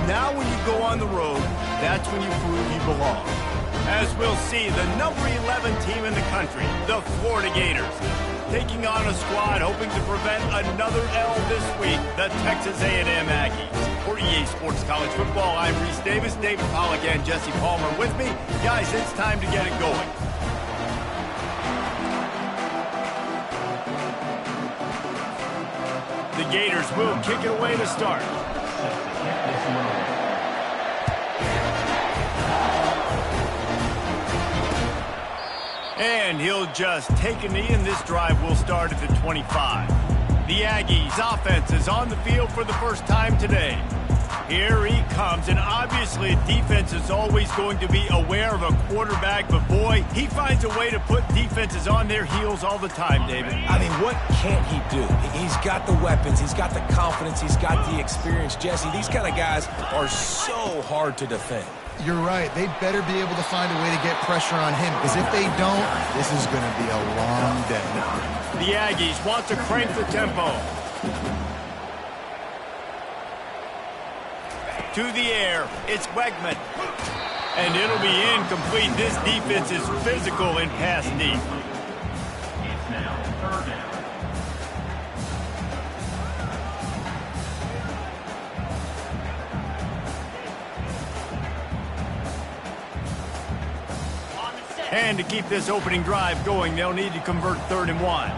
Now when you go on the road, that's when you prove you belong. As we'll see, the number 11 team in the country, the Florida Gators, taking on a squad hoping to prevent another L this week, the Texas A&M Aggies. For EA Sports College Football, I'm Reese Davis, David Pollack, and Jesse Palmer with me. Guys, it's time to get it going. The Gators will kick it away to start. And he'll just take a knee, and this drive will start at the 25. The Aggies' offense is on the field for the first time today. Here he comes, and obviously defense is always going to be aware of a quarterback, but boy, he finds a way to put defenses on their heels all the time, David. I mean, what can't he do? He's got the weapons, he's got the confidence, he's got the experience. Jesse, these kind of guys are so hard to defend. You're right. They better be able to find a way to get pressure on him, because if they don't, this is going to be a long day. The Aggies want to crank the tempo. To the air, it's Wegman. And it'll be incomplete. This defense is physical in pass deep. It's now third down. And to keep this opening drive going, they'll need to convert 3rd and 1.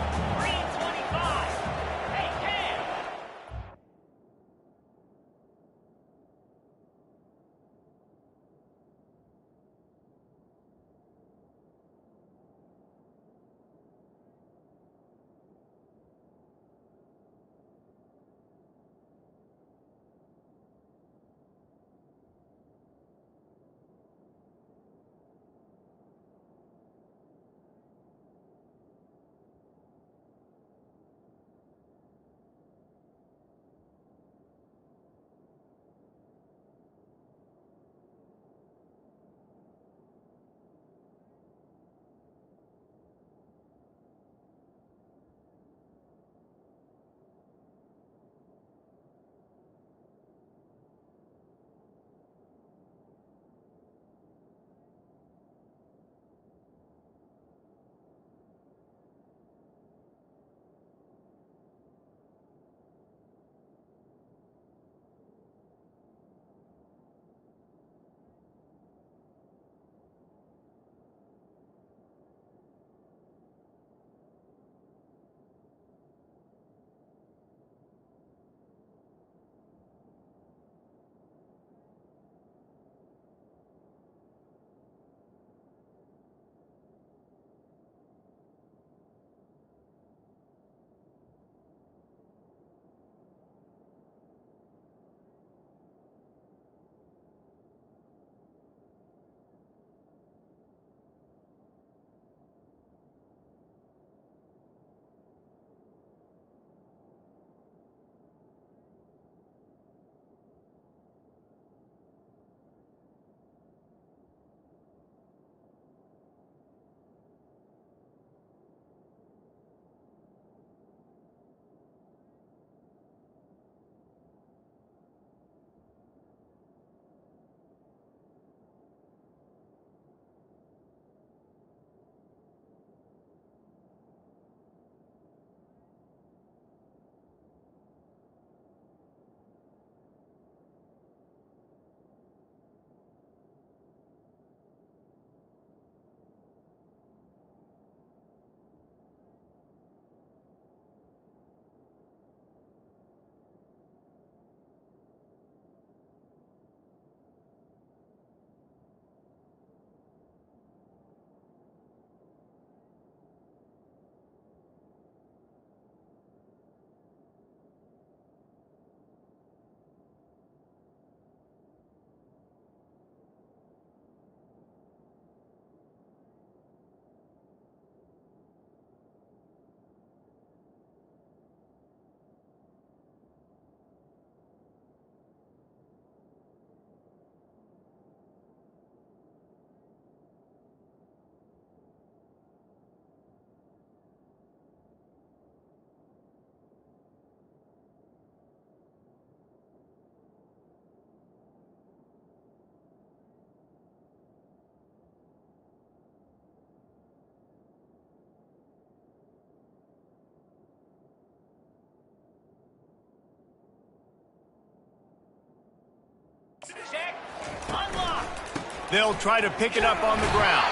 They'll try to pick it up on the ground.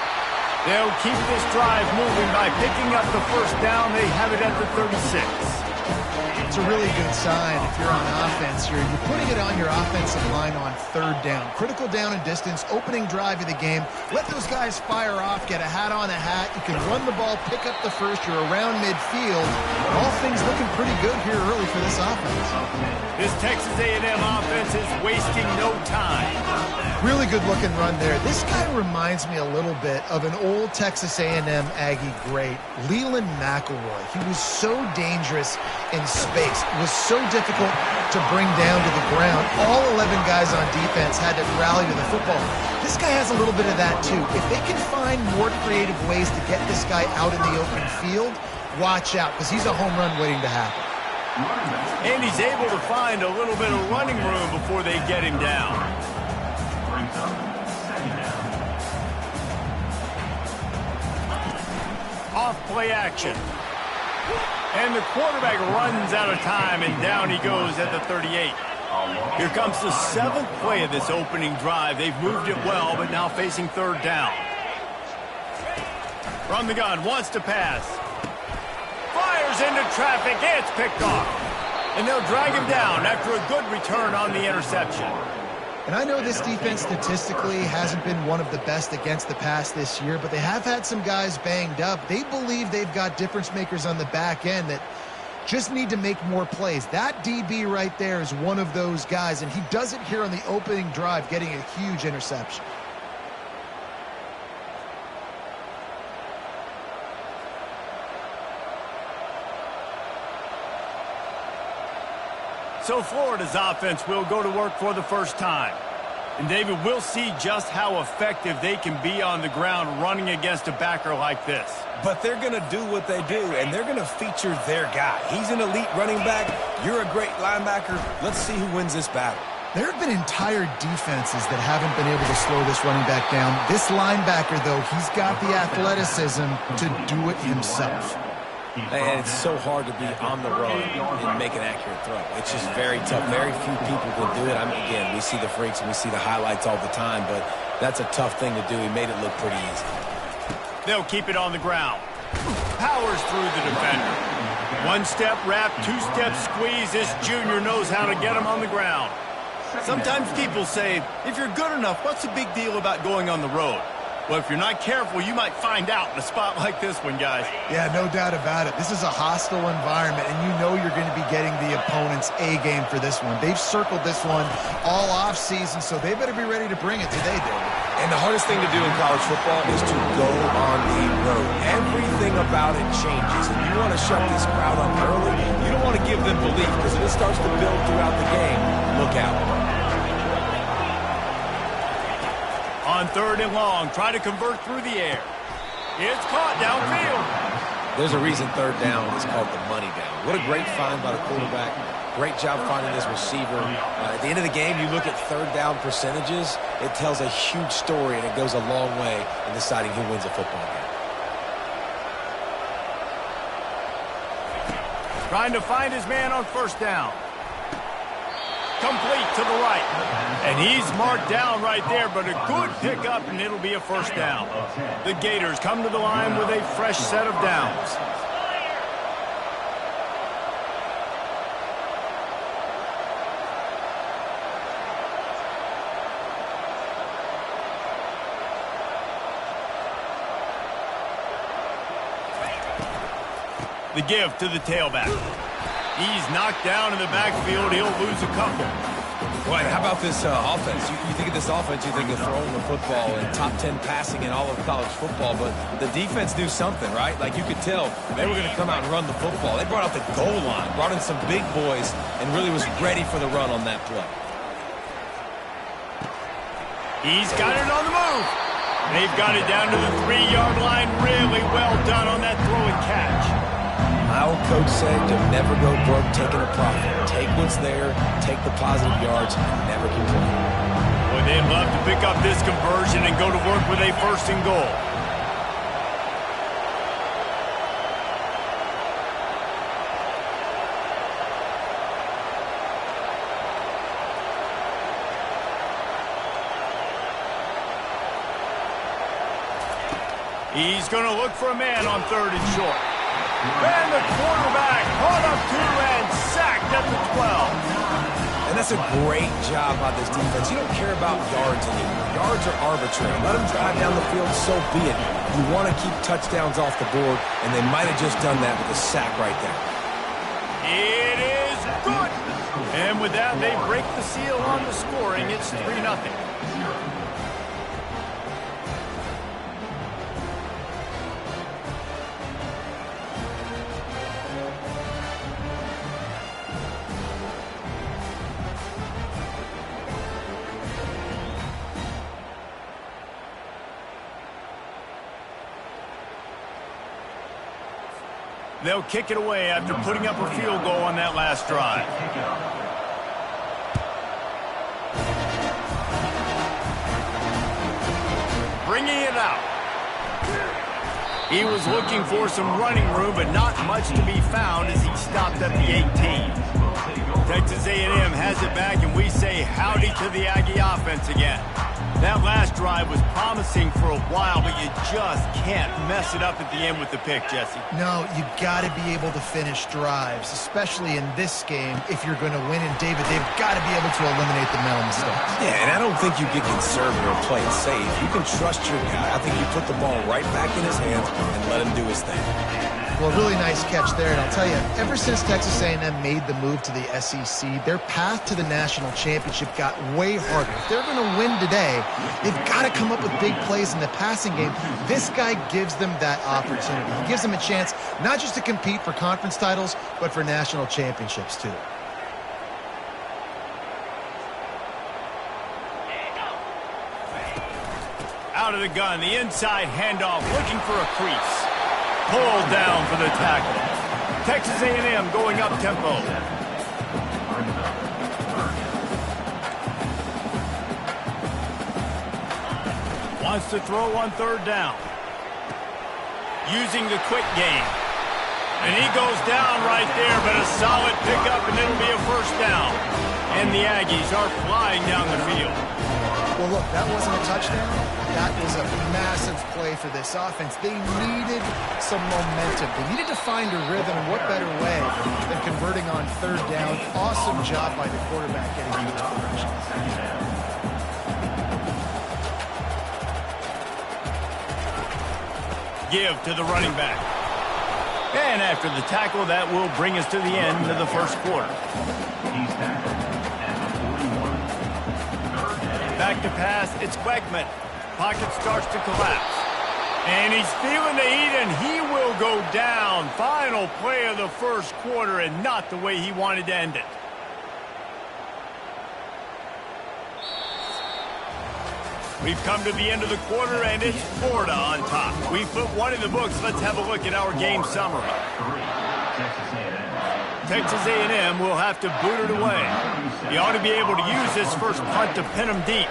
They'll keep this drive moving by picking up the first down. They have it at the 36. It's a really good sign if you're on offense here. You're putting it on your offensive line on third down. Critical down and distance, opening drive of the game. Let those guys fire off, get a hat on a hat. You can run the ball, pick up the first. You're around midfield. All things looking pretty good here early for this offense. This Texas A&M offense is wasting no time. Really good looking run there. This guy reminds me a little bit of an old Texas A&M Aggie great, Leland McElroy. He was so dangerous in space. It was so difficult to bring down to the ground. All 11 guys on defense had to rally to the football. This guy has a little bit of that too. If they can find more creative ways to get this guy out in the open field, watch out, because he's a home run waiting to happen. And he's able to find a little bit of running room before they get him down. Off play action. And the quarterback runs out of time, and down he goes at the 38. Here comes the 7th play of this opening drive. They've moved it well, but now facing third down. From the gun, wants to pass. Fires into traffic, it's picked off. And they'll drag him down after a good return on the interception. And I know this defense statistically hasn't been one of the best against the pass this year, but they have had some guys banged up. They believe they've got difference makers on the back end that just need to make more plays. That DB right there is one of those guys, and he does it here on the opening drive, getting a huge interception. So Florida's offense will go to work for the first time. And David, we'll see just how effective they can be on the ground running against a backer like this. But they're going to do what they do, and they're going to feature their guy. He's an elite running back. You're a great linebacker. Let's see who wins this battle. There have been entire defenses that haven't been able to slow this running back down. This linebacker, though, he's got the athleticism to do it himself. And it's so hard to be on the run and make an accurate throw. It's just very tough. Very few people can do it. I mean, again, we see the freaks and we see the highlights all the time, but that's a tough thing to do. He made it look pretty easy. They'll keep it on the ground. Powers through the defender. One-step wrap, two-step squeeze. This junior knows how to get him on the ground. Sometimes people say, if you're good enough, what's the big deal about going on the road? Well, if you're not careful, you might find out in a spot like this one, guys. Yeah, no doubt about it. This is a hostile environment, and you know you're going to be getting the opponent's A game for this one. They've circled this one all offseason, so they better be ready to bring it today, David. And the hardest thing to do in college football is to go on the road. Everything about it changes, and you want to shut this crowd up early. You don't want to give them belief, because if it starts to build throughout the game, look out. On third and long, try to convert through the air. It's caught downfield. There's a reason third down is called the money down. What a great find by the quarterback. Great job finding this receiver. At the end of the game, you look at third down percentages. It tells a huge story, and it goes a long way in deciding who wins a football game. Trying to find his man on first down. Complete to the right. And he's marked down right there, but a good pickup, and it'll be a first down. The Gators come to the line with a fresh set of downs. The give to the tailback. He's knocked down in the backfield. He'll lose a couple. Right, how about this offense? You think of this offense, you think of throwing the football and top 10 passing in all of college football, but the defense knew something, right? Like you could tell they were going to come out and run the football. They brought out the goal line, brought in some big boys, and really was ready for the run on that play. He's got it on the move. They've got it down to the 3-yard line. Really well done on that throw and catch. My old coach said to never go broke taking a profit. Take what's there, take the positive yards, and never complain. Boy, they'd love to pick up this conversion and go to work with a first and goal. He's going to look for a man on 3rd and short. And the quarterback caught up to and sacked at the 12. And that's a great job by this defense. You don't care about yards anymore. Yards are arbitrary. Let them drive down the field, so be it. You want to keep touchdowns off the board, and they might have just done that with a sack right there. It is good. And with that, they break the seal on the scoring. It's 3-0. They'll kick it away after putting up a field goal on that last drive. Bringing it out. He was looking for some running room, but not much to be found as he stopped at the 18. Texas A&M has it back, and we say howdy to the Aggie offense again. That last drive was promising for a while, but you just can't mess it up at the end with the pick, Jesse. No, you got to be able to finish drives, especially in this game if you're going to win. And David, they've got to be able to eliminate the mental mistakes. Yeah, and I don't think you get conservative or play it safe. You can trust your guy. I think you put the ball right back in his hands and let him do his thing. Well, really nice catch there, and I'll tell you, ever since Texas A&M made the move to the SEC, their path to the national championship got way harder. If they're going to win today, they've got to come up with big plays in the passing game. This guy gives them that opportunity. He gives them a chance not just to compete for conference titles, but for national championships, too. Out of the gun, the inside handoff, looking for a crease. Pulled down for the tackle. Texas A&M going up tempo. Wants to throw on 3rd down. Using the quick game. And he goes down right there, but a solid pickup, and it'll be a 1st down. And the Aggies are flying down the field. Well, look, that wasn't a touchdown. That was a massive play for this offense. They needed some momentum. They needed to find a rhythm, and what better way than converting on 3rd down. Awesome job by the quarterback getting huge conversion. Give to the running back. And after the tackle, that will bring us to the end of the 1st quarter. He's tackled at the 41. Back to pass, it's Quegman. Pocket starts to collapse. And he's feeling the heat, and he will go down. Final play of the 1st quarter, and not the way he wanted to end it. We've come to the end of the quarter, and it's Florida on top. We put one in the books. Let's have a look at our game summary. Texas A&M will have to boot it away. He ought to be able to use this first punt to pin him deep.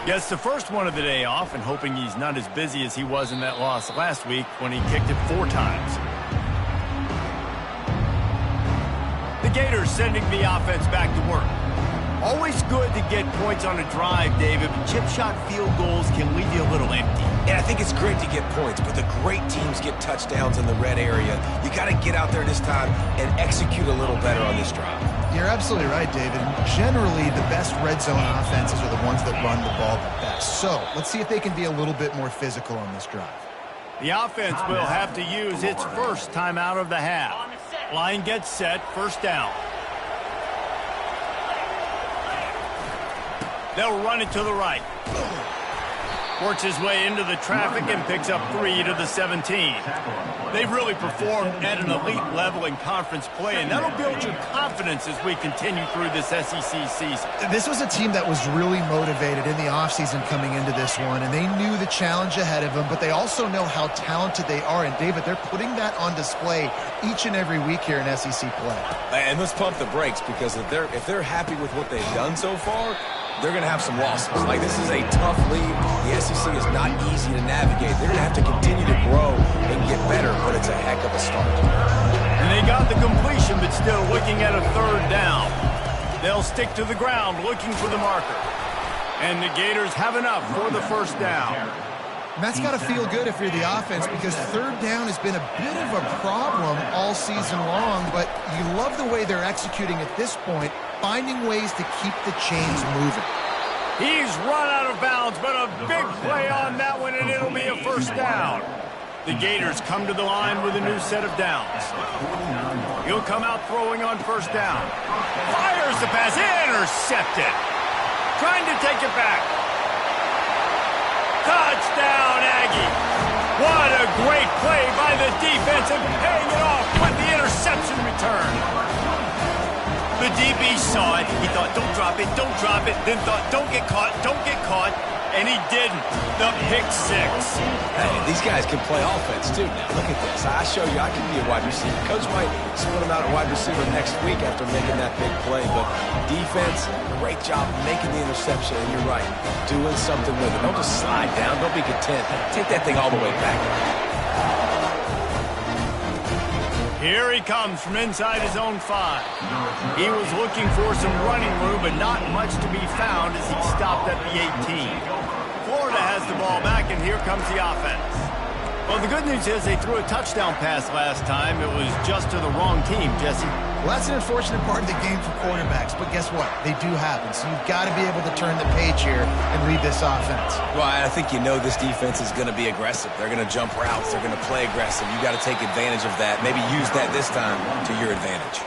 Gets the first one of the day off, and hoping he's not as busy as he was in that loss last week when he kicked it 4 times. The Gators sending the offense back to work. Always good to get points on a drive, David, but chip shot field goals can leave you a little empty. Yeah, I think it's great to get points, but the great teams get touchdowns in the red area. You got to get out there this time and execute a little better on this drive. You're absolutely right, David. Generally, the best red zone offenses are the ones that run the ball the best. So let's see if they can be a little bit more physical on this drive. The offense will have to use its first timeout of the half. Line gets set, 1st down. They'll run it to the right. Works his way into the traffic and picks up 3 to the 17. They've really performed at an elite level in conference play, and that'll build your confidence as we continue through this SEC season. This was a team that was really motivated in the offseason coming into this one, and they knew the challenge ahead of them, but they also know how talented they are. And, David, they're putting that on display each and every week here in SEC play. And let's pump the brakes, because if they're happy with what they've done so far, they're going to have some losses. Like, this is a tough league. The SEC is not easy to navigate. They're going to have to continue to grow and get better, but it's a heck of a start. And they got the completion, but still looking at a 3rd down. They'll stick to the ground looking for the marker. And the Gators have enough for the 1st down. And that's got to feel good if you're the offense, because third down has been a bit of a problem all season long, but you love the way they're executing at this point, finding ways to keep the chains moving. He's run out of bounds, but a big play on that one, and it'll be a first down. The Gators come to the line with a new set of downs. He'll come out throwing on first down. Fires the pass, intercepted. Trying to take it back. Touchdown, Aggie. What a great play by the defense, and paying it off with the interception return. The DB saw it. He thought, don't drop it, then thought, don't get caught, and he didn't. The pick six. Hey, these guys can play offense, too. Now, look at this. I show you I can be a wide receiver. Coach might split him out at wide receiver next week after making that big play, but defense, great job making the interception, and you're right, doing something with it. Don't just slide down. Don't be content. Take that thing all the way back. Here he comes from inside his own 5. He was looking for some running room, but not much to be found as he stopped at the 18. Florida has the ball back, and here comes the offense. Well, the good news is they threw a touchdown pass last time. It was just to the wrong team, Jesse. Well, that's an unfortunate part of the game for quarterbacks, but guess what? They do happen, so you've got to be able to turn the page here and read this offense. Well, I think you know this defense is going to be aggressive. They're going to jump routes. They're going to play aggressive. You got to take advantage of that. Maybe use that this time to your advantage.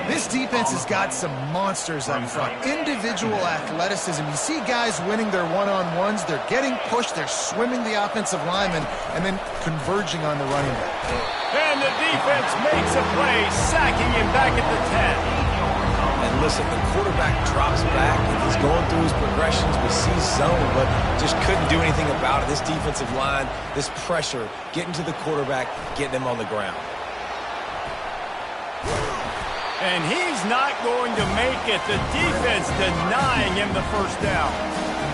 This defense has got some monsters up front. Individual athleticism. You see guys winning their one-on-ones. They're getting pushed. They're swimming the offensive lineman and then converging on the running back. And the defense makes a play, sacking him back at the 10. And listen, the quarterback drops back, and he's going through his progressions. We see zone, but just couldn't do anything about it. This defensive line, this pressure, getting to the quarterback, getting him on the ground. And he's not going to make it. The defense denying him the first down.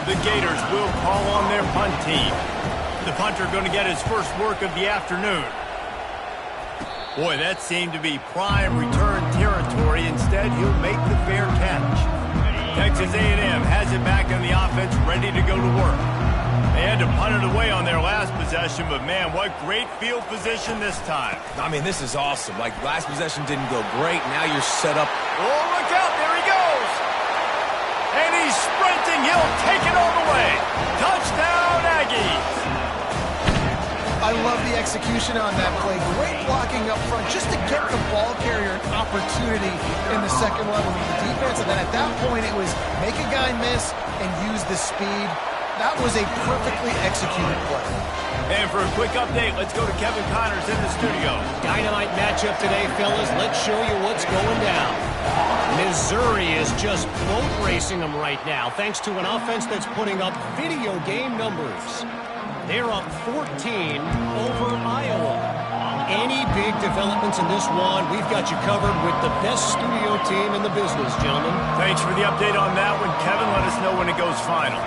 The Gators will call on their punt team. The punter going to get his first work of the afternoon. Boy, that seemed to be prime return territory. Instead, he'll make the fair catch. Texas A&M has it back on the offense, ready to go to work. They had to punt it away on their last possession, but man, what great field position this time. I mean, this is awesome. Like, last possession didn't go great. Now you're set up. Oh, look out. There he goes. And he's sprinting. He'll take it all the way. Touchdown, Aggies. I love the execution on that play. Great blocking up front just to get the ball carrier an opportunity in the second level of the defense. And then at that point, it was make a guy miss and use the speed. That was a perfectly executed play. And for a quick update, let's go to Kevin Connors in the studio. Dynamite matchup today, fellas. Let's show you what's going down. Missouri is just boat racing them right now, thanks to an offense that's putting up video game numbers. They're up 14 over Iowa. Any big developments in this one, we've got you covered with the best studio team in the business, gentlemen. Thanks for the update on that one, Kevin. Let us know when it goes final.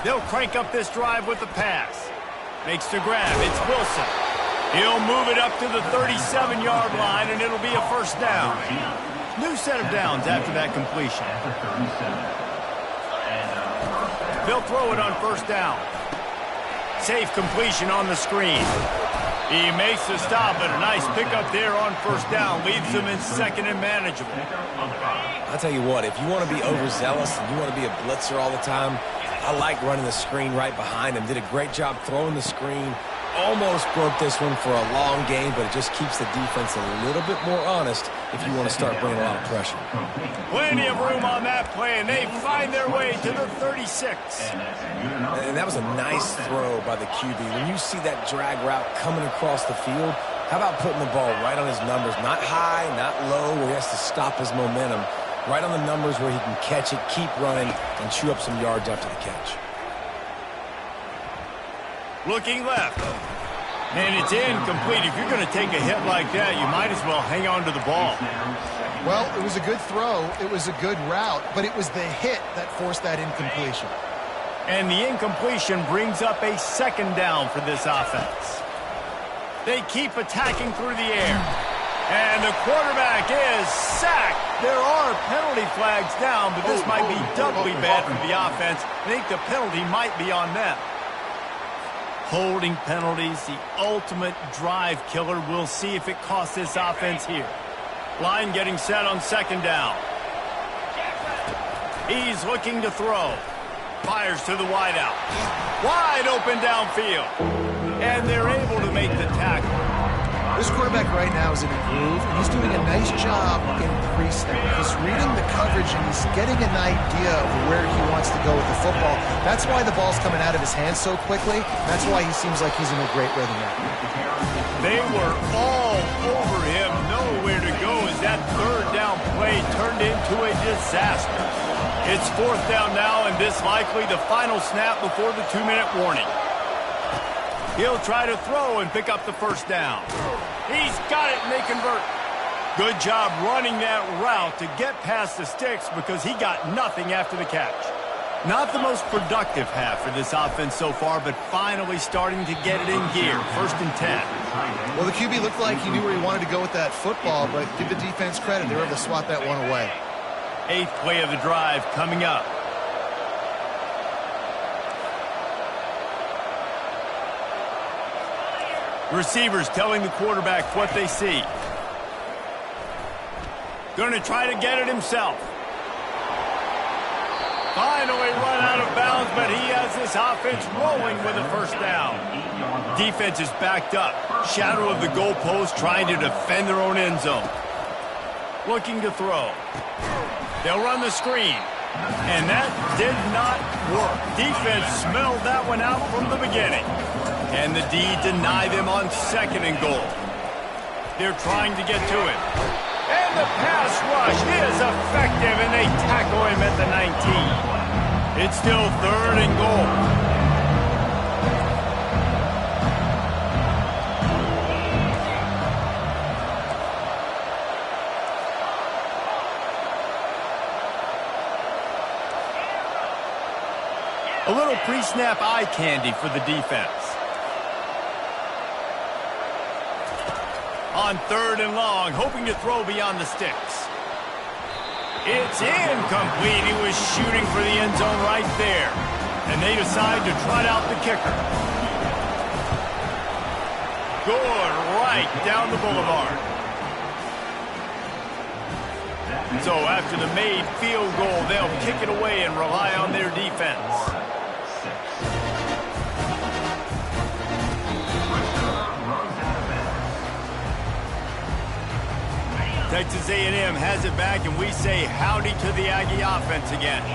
They'll crank up this drive with the pass. Makes the grab. It's Wilson. He'll move it up to the 37-yard line, and it'll be a first down. New set of downs after that completion. They'll throw it on first down. Safe completion on the screen. He makes the stop, and a nice pickup there on first down. Leaves him in second and manageable. I'll tell you what, if you want to be overzealous and you want to be a blitzer all the time, I like running the screen right behind him. Did a great job throwing the screen. Almost broke this one for a long game, but it just keeps the defense a little bit more honest if you want to start bringing a lot of pressure. Plenty of room on that play, and they find their way to the 36. And that was a nice throw by the QB. When you see that drag route coming across the field, how about putting the ball right on his numbers? Not high, not low, where he has to stop his momentum. Right on the numbers where he can catch it, keep running, and chew up some yards after the catch. Looking left. And it's incomplete. If you're going to take a hit like that, you might as well hang on to the ball. Well, it was a good throw. It was a good route, but it was the hit that forced that incompletion. And the incompletion brings up a second down for this offense. They keep attacking through the air. And the quarterback is sacked. There are penalty flags down, but this might be doubly bad for the offense. I think the penalty might be on them. Holding penalties, the ultimate drive killer. We'll see if it costs this offense here. Line getting set on second down. He's looking to throw. Fires to the wideout. Wide open downfield. And they're able to make the tackle. This quarterback right now is in a groove, and he's doing a nice job in pre-snap. He's reading the coverage, and he's getting an idea of where he wants to go with the football. That's why the ball's coming out of his hands so quickly. That's why he seems like he's in a great rhythm now. They were all over him, nowhere to go as that third down play turned into a disaster. It's fourth down now, and this likely the final snap before the 2-minute warning. He'll try to throw and pick up the first down. He's got it, and they convert. Good job running that route to get past the sticks because he got nothing after the catch. Not the most productive half for this offense so far, but finally starting to get it in gear. 1st and 10. Well, the QB looked like he knew where he wanted to go with that football, but give the defense credit. They were able to swat that one away. 8th play of the drive coming up. Receivers telling the quarterback what they see. Going to try to get it himself. Finally run out of bounds, but he has this offense rolling with a first down. Defense is backed up. Shadow of the goalpost trying to defend their own end zone. Looking to throw. They'll run the screen. And that did not work. Defense smelled that one out from the beginning. And the D denied them on 2nd and goal. They're trying to get to it. And the pass rush is effective, and they tackle him at the 19. It's still 3rd and goal. A little pre-snap eye candy for the defense. On 3rd and long, hoping to throw beyond the sticks. It's incomplete. He was shooting for the end zone right there. And they decide to trot out the kicker. Good right down the boulevard. So after the made field goal, they'll kick it away and rely on their defense. Texas A&M has it back, and we say howdy to the Aggie offense again.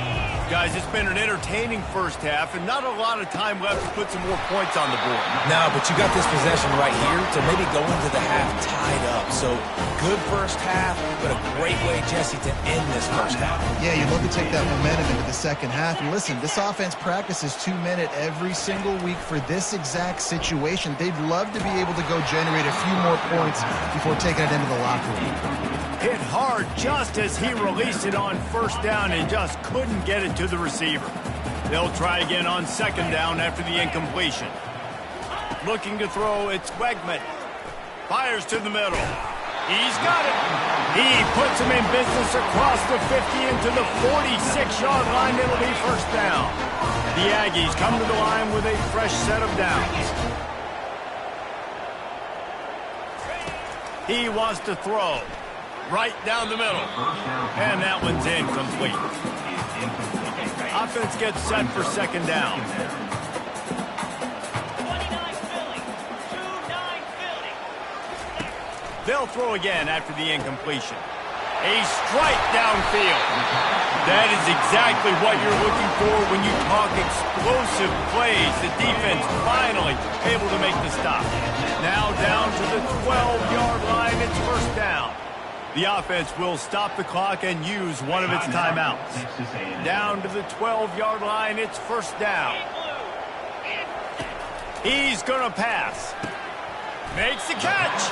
Guys, it's been an entertaining first half, and not a lot of time left to put some more points on the board. No, but you got this possession right here to maybe go into the half tied up. So, good first half, but a great way, Jesse, to end this first half. Yeah, you'd love to take that momentum into the second half. And listen, this offense practices 2-minute every single week for this exact situation. They'd love to be able to go generate a few more points before taking it into the locker room. Hit hard just as he released it on 1st down and just couldn't get it to the receiver. They'll try again on 2nd down after the incompletion. Looking to throw, it's Wegman. Fires to the middle. He's got it. He puts him in business across the 50 into the 46-yard line. It'll be 1st down. The Aggies come to the line with a fresh set of downs. He wants to throw. Right down the middle. And that one's incomplete. Offense gets set for 2nd down. 29 Philly. 2-9 Philly. They'll throw again after the incompletion. A strike downfield. That is exactly what you're looking for when you talk explosive plays. The defense finally able to make the stop. Now down to the 12-yard line. It's 1st down. The offense will stop the clock and use one of its timeouts. Down to the 12-yard line, it's 1st down. He's going to pass. Makes the catch.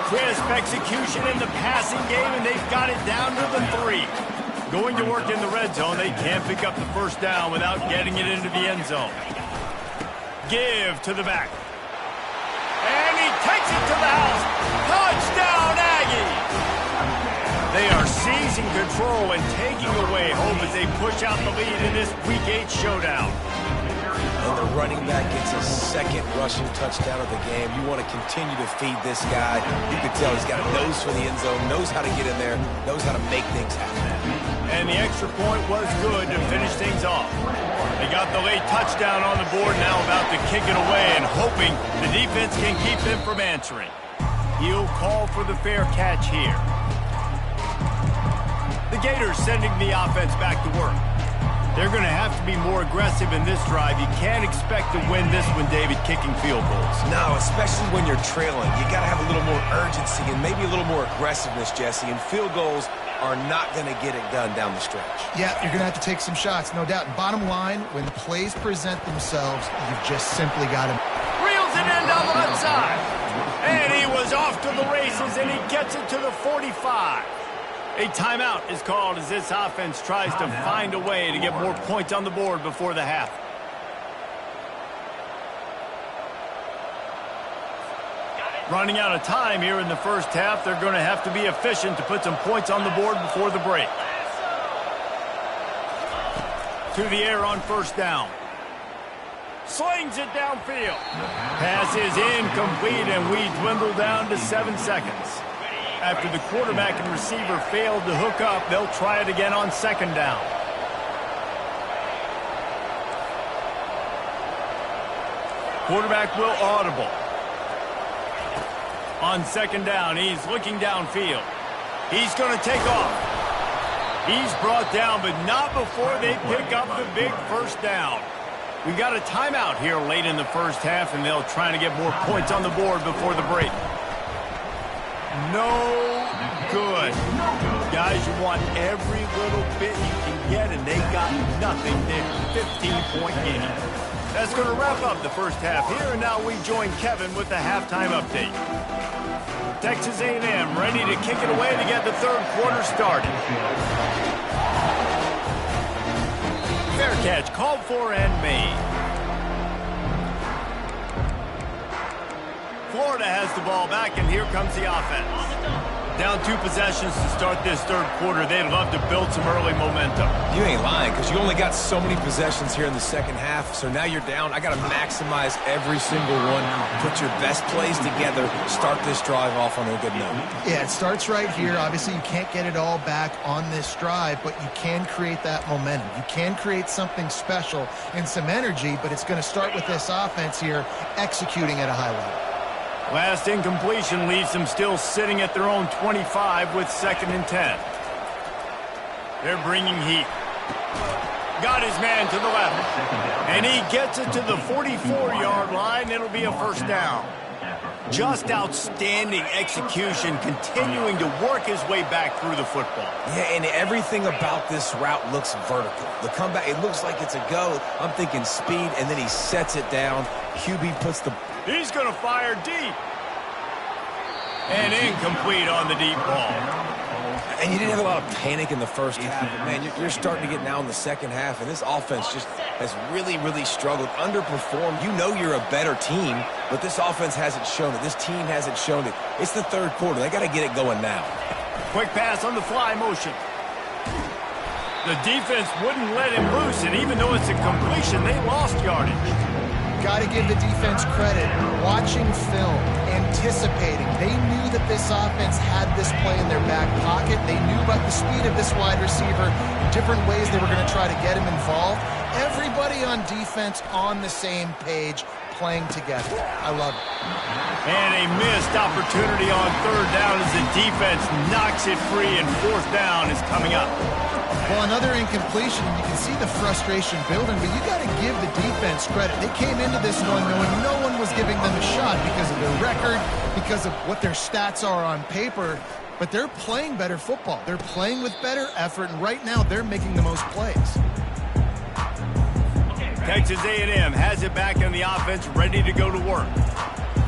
Crisp execution in the passing game, and they've got it down to the 3. Going to work in the red zone. They can't pick up the 1st down without getting it into the end zone. Give to the back. And he takes it to the house. Touchdown, Aggies! They are seizing control and taking away hope as they push out the lead in this Week 8 showdown. and the running back gets his second rushing touchdown of the game. You want to continue to feed this guy. You can tell he's got a nose for the end zone, knows how to get in there, knows how to make things happen. And the extra point was good to finish things off. They got the late touchdown on the board, now about to kick it away and hoping the defense can keep them from answering. He'll call for the fair catch here. The Gators sending the offense back to work. They're going to have to be more aggressive in this drive. You can't expect to win this one, David, kicking field goals. No, especially when you're trailing. You got to have a little more urgency and maybe a little more aggressiveness, Jesse. And field goals are not going to get it done down the stretch. Yeah, you're going to have to take some shots, no doubt. And bottom line, when plays present themselves, you've just simply got to... Reels it in down the left side. And he was off to the races, and he gets it to the 45. A timeout is called as this offense tries to find a way to get more points on the board before the half. Running out of time here in the first half, they're going to have to be efficient to put some points on the board before the break. To the air on first down. Slings it downfield. Pass is incomplete, and we dwindle down to 7 seconds. After the quarterback and receiver failed to hook up, they'll try it again on second down. Quarterback will audible. On second down, he's looking downfield. He's going to take off. He's brought down, but not before they pick up the big first down. We got a timeout here late in the first half, and they'll try to get more points on the board before the break. No good. Guys, you want every little bit you can get, and they got nothing there. 15-point game. That's going to wrap up the first half here, and now we join Kevin with the halftime update. Texas A&M ready to kick it away to get the third quarter started. Fair catch called for and made. Florida has the ball back, and here comes the offense. Down 2 possessions to start this third quarter. They'd love to build some early momentum. You ain't lying, because you only got so many possessions here in the second half, so now you're down. I got to maximize every single one. Put your best plays together. Start this drive off on a good note. Yeah, it starts right here. Obviously, you can't get it all back on this drive, but you can create that momentum. You can create something special and some energy, but it's going to start with this offense here executing at a high level. Last incompletion leaves them still sitting at their own 25 with 2nd and 10. They're bringing heat. Got his man to the left. And he gets it to the 44-yard line. It'll be a first down. Just outstanding execution, continuing to work his way back through the football. Yeah, and everything about this route looks vertical. The comeback, it looks like it's a go. I'm thinking speed, and then he sets it down. QB puts the... He's going to fire deep. And incomplete on the deep ball. And you didn't have a lot of panic in the first half. But man, you're starting to get now in the second half, and this offense just has really, really struggled, underperformed. You know you're a better team, but this offense hasn't shown it. This team hasn't shown it. It's the third quarter. They got to get it going now. Quick pass on the fly motion. The defense wouldn't let him loose, and even though it's a completion, they lost yardage. Got to give the defense credit. Watching film, anticipating. They knew that this offense had this play in their back pocket. They knew about the speed of this wide receiver, different ways they were going to try to get him involved. Everybody on defense on the same page, playing together. I love it. And a missed opportunity on third down as the defense knocks it free, and fourth down is coming up. Well, another incompletion, and you can see the frustration building, but you got to give the defense credit. They came into this one knowing no one was giving them a shot because of their record, because of what their stats are on paper, but they're playing better football. They're playing with better effort, and right now they're making the most plays. Texas A&M has it back in the offense, ready to go to work.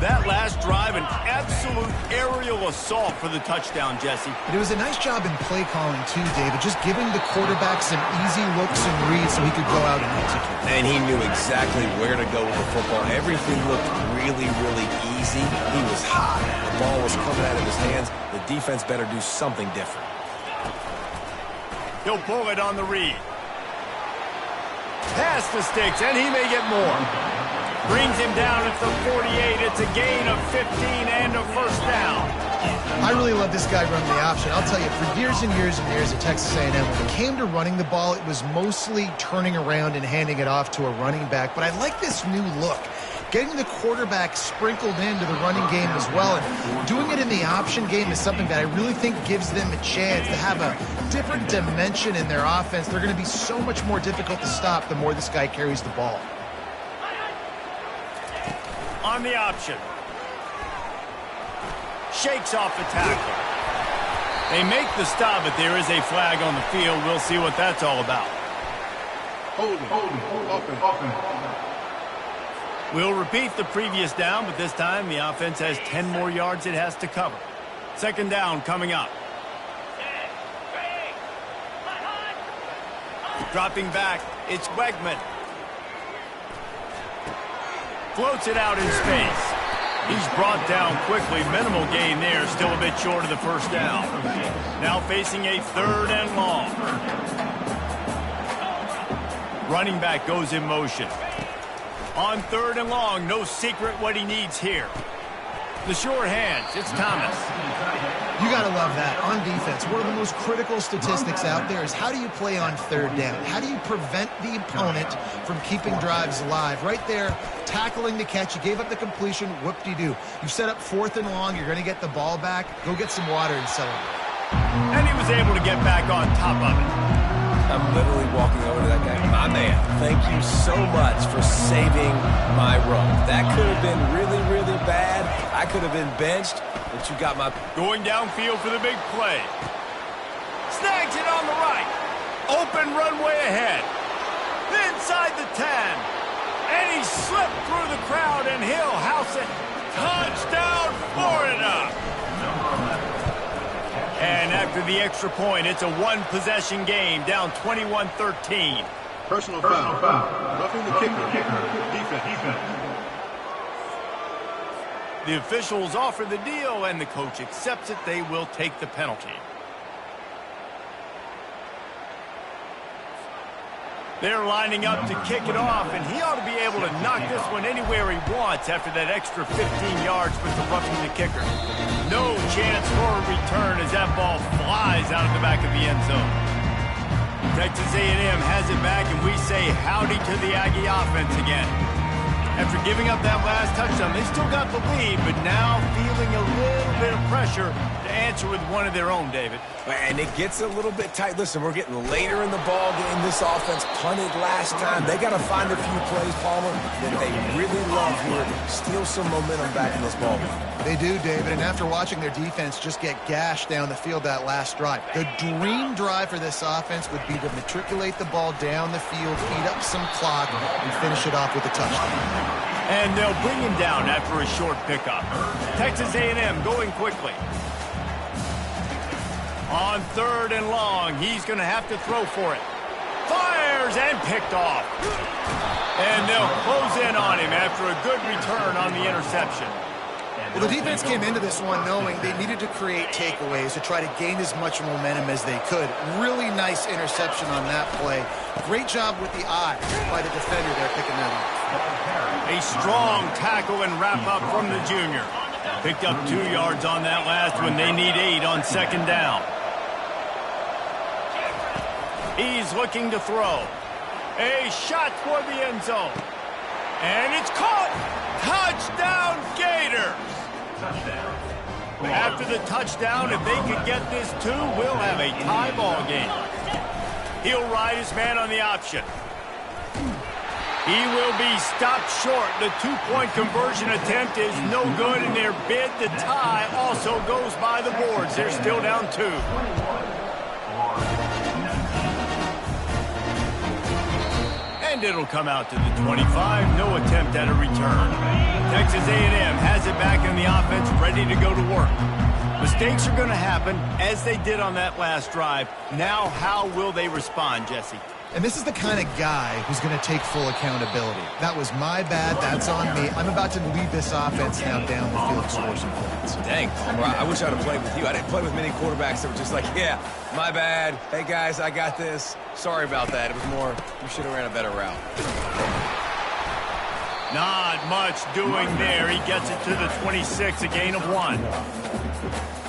That last drive, an absolute aerial assault for the touchdown, Jesse. But it was a nice job in play calling, too, David, just giving the quarterback some easy looks and reads so he could go out and execute. And he knew exactly where to go with the football. Everything looked really, really easy. He was hot. The ball was coming out of his hands. The defense better do something different. He'll pull it on the read. Pass past the sticks, and he may get more. Brings him down at the 48. It's a gain of 15 and a first down. I really love this guy running the option. I'll tell you, for years and years and years at Texas A&M, when it came to running the ball, it was mostly turning around and handing it off to a running back. But I like this new look. Getting the quarterback sprinkled into the running game as well, and doing it in the option game is something that I really think gives them a chance to have a different dimension in their offense. They're going to be so much more difficult to stop the more this guy carries the ball. On the option. Shakes off the tackle. They make the stop, but there is a flag on the field. We'll see what that's all about. We'll repeat the previous down, but this time the offense has 10 more yards it has to cover. Second down coming up. Dropping back, it's Wegman. Floats it out in space. He's brought down quickly. Minimal gain there, still a bit short of the first down. Now facing a third and long. Running back goes in motion. On third and long, no secret what he needs here. The sure hands, it's Thomas. You got to love that. On defense, one of the most critical statistics out there is how do you play on third down? How do you prevent the opponent from keeping drives alive? Right there, tackling the catch. You gave up the completion. Whoop-de-doo. You set up fourth and long. You're going to get the ball back. Go get some water and celebrate. And he was able to get back on top of it. I'm literally walking over to that guy. My man, thank you so much for saving my run. That could have been really, really bad. I could have been benched, but you got my... Going downfield for the big play. Snags it on the right. Open runway ahead. Inside the 10. And he slipped through the crowd, and he'll house it. Touchdown, Florida. And after the extra point, it's a one-possession game, down 21-13. Personal foul. Roughing the kicker. Defense. The officials offer the deal, and the coach accepts it. They will take the penalty. They're lining up to kick it off, and he ought to be able to knock this one anywhere he wants after that extra 15 yards with the roughing the kicker. No chance for a return as that ball flies out of the back of the end zone. Texas A&M has it back, and we say howdy to the Aggie offense again. After giving up that last touchdown, they still got the lead, but now feeling a little bit of pressure to answer with one of their own, David. And it gets a little bit tight. Listen, we're getting later in the ball game. This offense punted last time. They got to find a few plays, Palmer, that they really love here. Steal some momentum back in this ball game. They do, David, and after watching their defense just get gashed down the field that last drive, the dream drive for this offense would be to matriculate the ball down the field, eat up some clock, and finish it off with a touchdown. And they'll bring him down after a short pickup. Texas A&M going quickly. On third and long, he's going to have to throw for it. Fires and picked off. And they'll close in on him after a good return on the interception. Well, the defense came into this one knowing they needed to create takeaways to try to gain as much momentum as they could. Really nice interception on that play. Great job with the eye by the defender there picking that up. A strong tackle and wrap-up from the junior. Picked up 2 yards on that last one. They need 8 on second down. He's looking to throw. A shot toward the end zone. And it's caught. Touchdown, Gators. After the touchdown, if they could get this 2, we'll have a tie ball game. He'll ride his man on the option. He will be stopped short. The 2-point conversion attempt is no good, and their bid to tie also goes by the boards. They're still down 2. And it'll come out to the 25. No attempt at a return. Texas A&M has it back in the offense, ready to go to work. Mistakes are going to happen, as they did on that last drive. Now, how will they respond, Jesse? And this is the kind of guy who's going to take full accountability. That was my bad. That's on me. I'm about to lead this offense now down the field to score some points. Dang, I wish I would have played with you. I didn't play with many quarterbacks that were just like, yeah, my bad. Hey, guys, I got this. Sorry about that. It was more, you should have ran a better route. Not much doing there. He gets it to the 26, a gain of 1.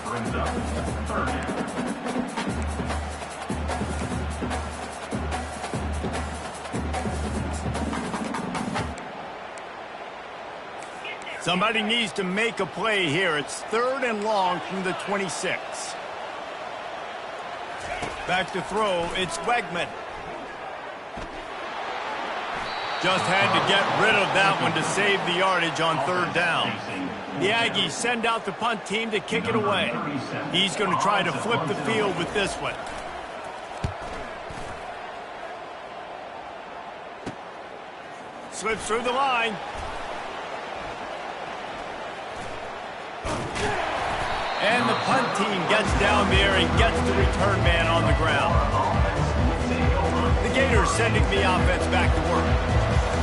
Brings up third down. Somebody needs to make a play here. It's 3rd and long from the 26. Back to throw, it's Wegman. Just had to get rid of that one to save the yardage on 3rd down. The Aggies send out the punt team to kick it away. He's going to try to flip the field with this one. Slips through the line. And the punt team gets down there and gets the return man on the ground. The Gators sending the offense back to work.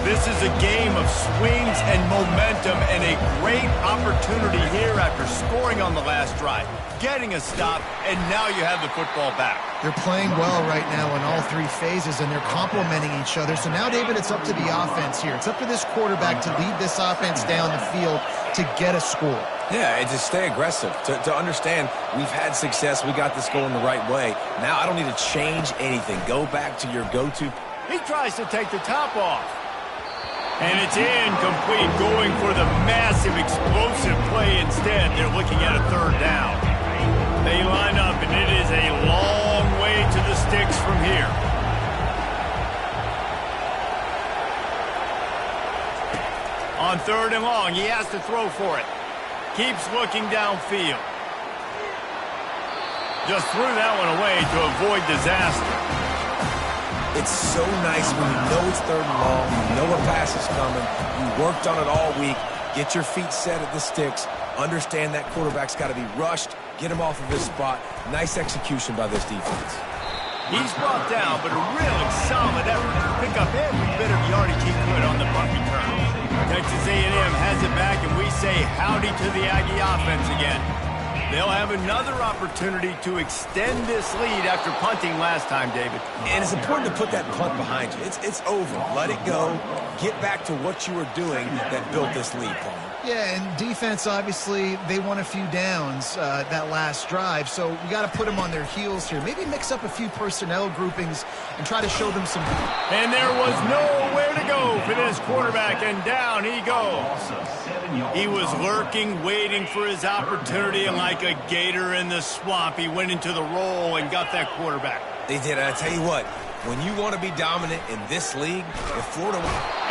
This is a game of swings and momentum and a great opportunity here after scoring on the last drive, getting a stop, and now you have the football back. They're playing well right now in all 3 phases, and they're complementing each other. So now, David, it's up to the offense here. It's up to this quarterback to lead this offense down the field to get a score. Yeah, and to stay aggressive, to understand we've had success, we got this going the right way. Now I don't need to change anything. Go back to your go-to. He tries to take the top off. And it's incomplete, going for the massive explosive play instead. They're looking at a 3rd down. They line up, and it is a long way to the sticks from here. On 3rd and long, he has to throw for it. Keeps looking downfield. Just threw that one away to avoid disaster. It's so nice when you know it's 3rd and long, you know a pass is coming, you worked on it all week, get your feet set at the sticks, understand that quarterback's got to be rushed, get him off of his spot. Nice execution by this defense. He's brought down, but a really solid effort to pick up every bit of yardage he could on the punt return. Texas A&M has it back, and we say howdy to the Aggie offense again. They'll have another opportunity to extend this lead after punting last time, David. And it's important to put that punt behind you. It's over. Let it go. Get back to what you were doing that built this lead, Paul. Yeah, and defense, obviously, they won a few downs that last drive, so we got to put them on their heels here. Maybe mix up a few personnel groupings and try to show them some... And there was nowhere to go for this quarterback, and down he goes. He was lurking, waiting for his opportunity, and like a gator in the swamp, he went into the roll and got that quarterback. They did, and I tell you what, when you want to be dominant in this league, if Florida...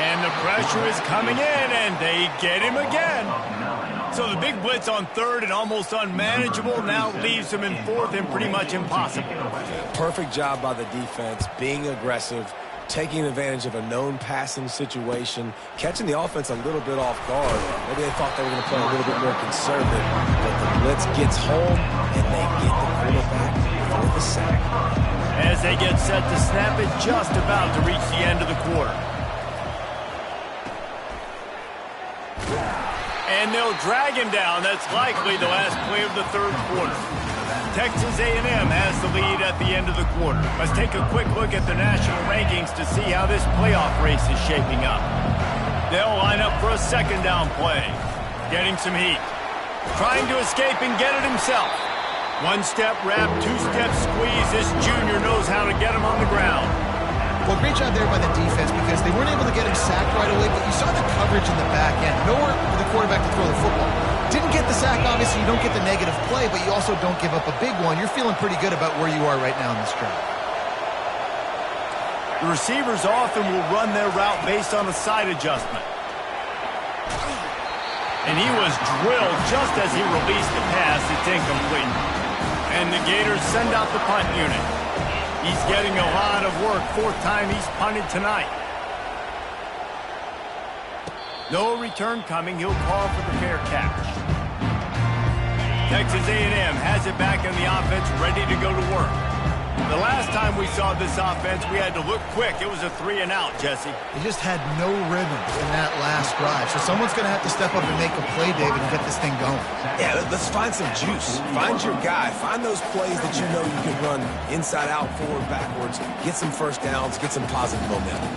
And the pressure is coming in, and they get him again. So the big blitz on 3rd and almost unmanageable now leaves him in 4th and pretty much impossible. Perfect job by the defense, being aggressive, taking advantage of a known passing situation, catching the offense a little bit off guard. Maybe they thought they were going to play a little bit more conservative, but the blitz gets home, and they get the quarterback for the sack. As they get set to snap it, just about to reach the end of the quarter. And they'll drag him down. That's likely the last play of the 3rd quarter. Texas A&M has the lead at the end of the quarter. Let's take a quick look at the national rankings to see how this playoff race is shaping up. They'll line up for a 2nd down play. Getting some heat. Trying to escape and get it himself. 1-step wrap, 2-step squeeze. This junior knows how to get him on the ground. Well, great job there by the defense because they weren't able to get him sacked right away, but you saw the coverage in the back end. Nowhere for the quarterback to throw the football. Didn't get the sack, obviously. You don't get the negative play, but you also don't give up a big one. You're feeling pretty good about where you are right now in this drive. The receivers often will run their route based on a side adjustment. And he was drilled just as he released the pass. It's incomplete. And the Gators send out the punt unit. He's getting a lot of work. 4th time he's punted tonight. No return coming. He'll call for the fair catch. Texas A&M has it back in the offense, ready to go to work. The last time we saw this offense, we had to look quick. It was a 3-and-out, Jesse. They just had no rhythm in that last drive. So someone's going to have to step up and make a play, David, and get this thing going. Yeah, let's find some juice. Find your guy. Find those plays that you know you can run inside out, forward, backwards. Get some first downs. Get some positive momentum.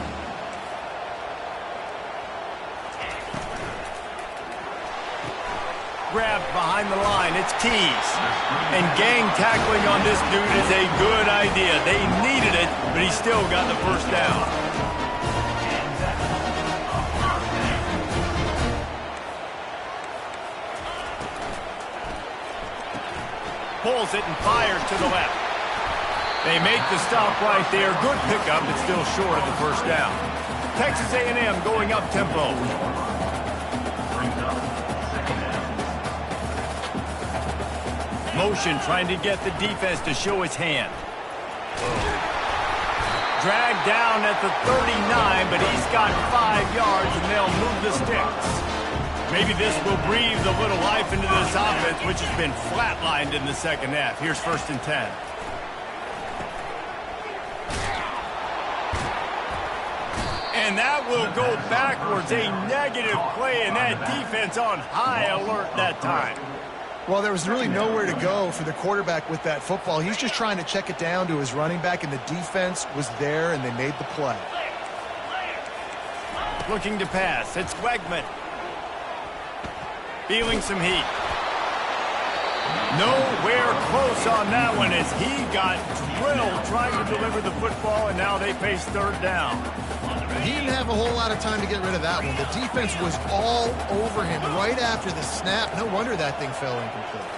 Grabbed behind the line. It's Keys. And gang tackling on this dude is a good idea. They needed it, but he still got the first down. Pulls it and fires to the left. They make the stop right there. Good pickup, but still short of the first down. Texas A&M going up tempo. Motion trying to get the defense to show its hand. Dragged down at the 39, but he's got 5 yards, and they'll move the sticks. Maybe this will breathe a little life into this offense, which has been flatlined in the second half. Here's 1st and 10. And that will go backwards. A negative play, and that defense on high alert that time. Well, there was really nowhere to go for the quarterback with that football. He's just trying to check it down to his running back, and the defense was there, and they made the play. Looking to pass. It's Wegman. Feeling some heat. Nowhere close on that one as he got drilled trying to deliver the football, and now they face 3rd down. He didn't have a whole lot of time to get rid of that one. The defense was all over him right after the snap. No wonder that thing fell incomplete.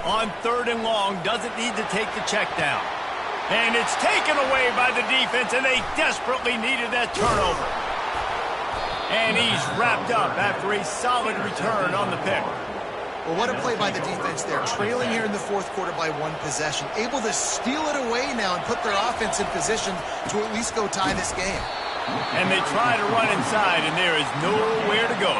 On 3rd and long, doesn't need to take the check down. And it's taken away by the defense, and they desperately needed that turnover. And he's wrapped up after a solid return on the pick. Well, what a play by the defense there. Trailing here in the 4th quarter by 1 possession. Able to steal it away now and put their offense in position to at least go tie this game. And they try to run inside, and there is nowhere to go.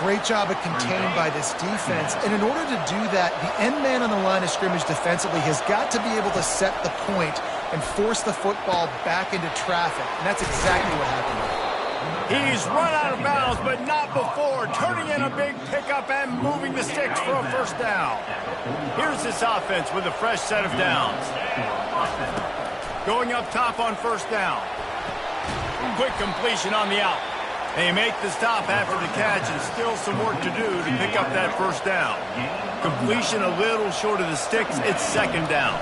Great job of contained by this defense. And in order to do that, the end man on the line of scrimmage defensively has got to be able to set the point and force the football back into traffic. And that's exactly what happened. He's run out of bounds, but not before, turning in a big pickup and moving the sticks for a first down. Here's this offense with a fresh set of downs. Going up top on first down. Quick completion on the out. They make the stop after the catch, and still some work to do to pick up that first down. Completion a little short of the sticks. It's 2nd down.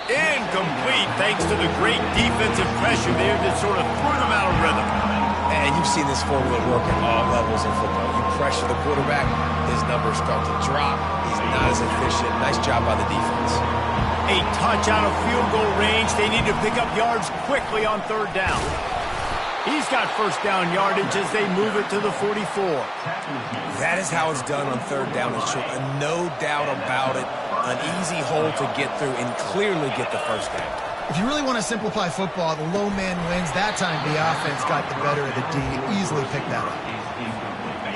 Incomplete, thanks to the great defensive pressure there that sort of threw them out of rhythm. And you've seen this formula work at all levels of football. You pressure the quarterback, his numbers start to drop. He's not as efficient. Nice job by the defense. A touch out of field goal range. They need to pick up yards quickly on 3rd down. He's got first down yardage as they move it to the 44. That is how it's done on 3rd down and short. No doubt about it. An easy hole to get through and clearly get the first down. If you really want to simplify football, the low man wins. That time the offense got the better of the D and easily picked that up.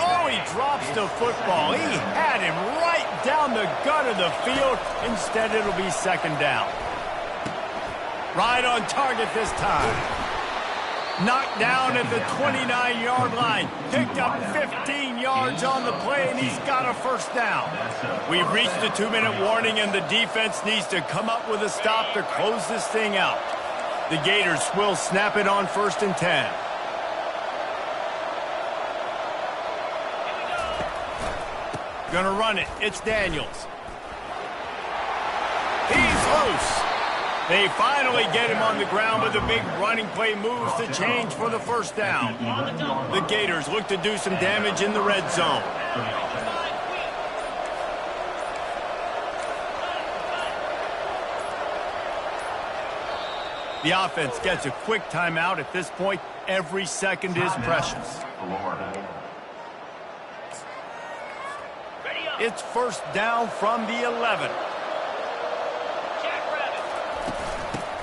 Oh, he drops the football. He had him right down the gut of the field. Instead, it'll be 2nd down. Right on target this time. Knocked down at the 29-yard line. Picked up 15 yards on the play, and he's got a first down. We've reached the 2-minute warning, and the defense needs to come up with a stop to close this thing out. The Gators will snap it on 1st and 10. Gonna run it. It's Daniels. He's loose. They finally get him on the ground, but the big running play moves the change for the first down. The Gators look to do some damage in the red zone. The offense gets a quick timeout. At this point, every second is precious. It's first down from the 11.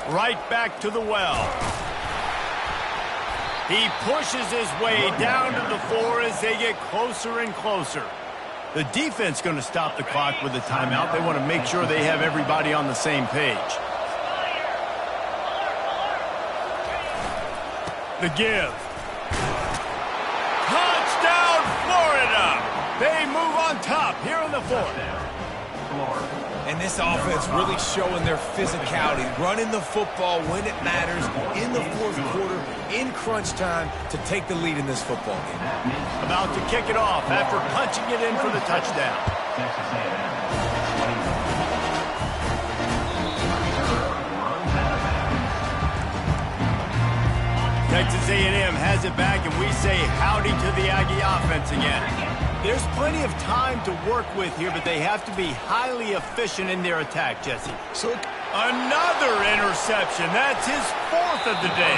Right back to the well. He pushes his way down to the 4 as they get closer and closer. The defense going to stop the clock with a timeout. They want to make sure they have everybody on the same page. The give. Touchdown, Florida! They move on top here in the fourth. And this offense really showing their physicality, running the football when it matters, in the fourth quarter, in crunch time, to take the lead in this football game. About to kick it off after punching it in for the touchdown. Texas A&M has it back, and we say howdy to the Aggie offense again. There's plenty of time to work with here, but they have to be highly efficient in their attack, Jesse. So another interception. That's his fourth of the day.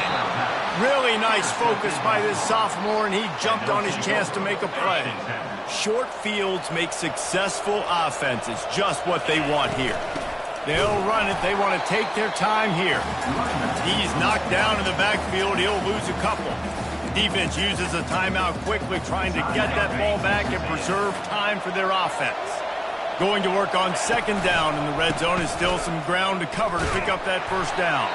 Really nice focus by this sophomore, and he jumped on his chance to make a play. Short fields make successful offenses, just what they want here. They'll run it. They want to take their time here. He's knocked down in the backfield. He'll lose a couple. Defense uses a timeout quickly, trying to get that ball back and preserve time for their offense. Going to work on second down in the red zone, is still some ground to cover to pick up that first down.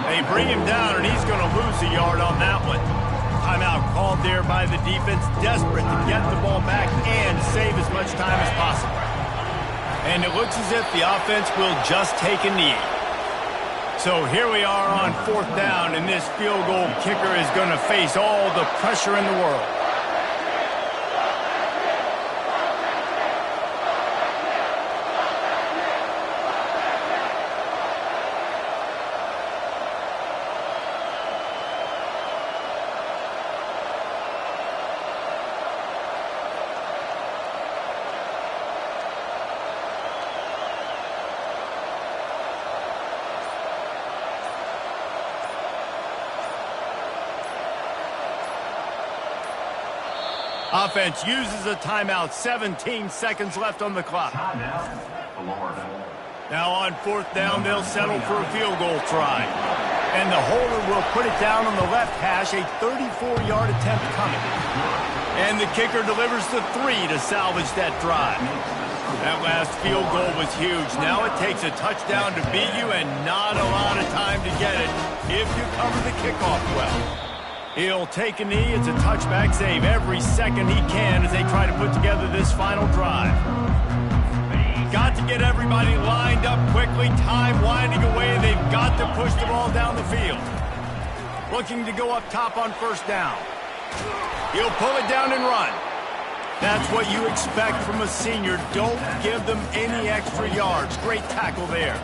They bring him down, and he's going to lose a yard on that one. Timeout called there by the defense, desperate to get the ball back and save as much time as possible. And it looks as if the offense will just take a knee. So here we are on fourth down, and this field goal kicker is going to face all the pressure in the world. Offense uses a timeout. 17 seconds left on the clock. Now on fourth down, they'll settle for a field goal try. And the holder will put it down on the left hash, a 34-yard attempt coming. And the kicker delivers the 3 to salvage that drive. That last field goal was huge. Now it takes a touchdown to beat you and not a lot of time to get it if you cover the kickoff well. He'll take a knee. It's a touchback save every second he can as they try to put together this final drive. Got to get everybody lined up quickly. Time winding away. They've got to push the ball down the field. Looking to go up top on first down. He'll pull it down and run. That's what you expect from a senior. Don't give them any extra yards. Great tackle there.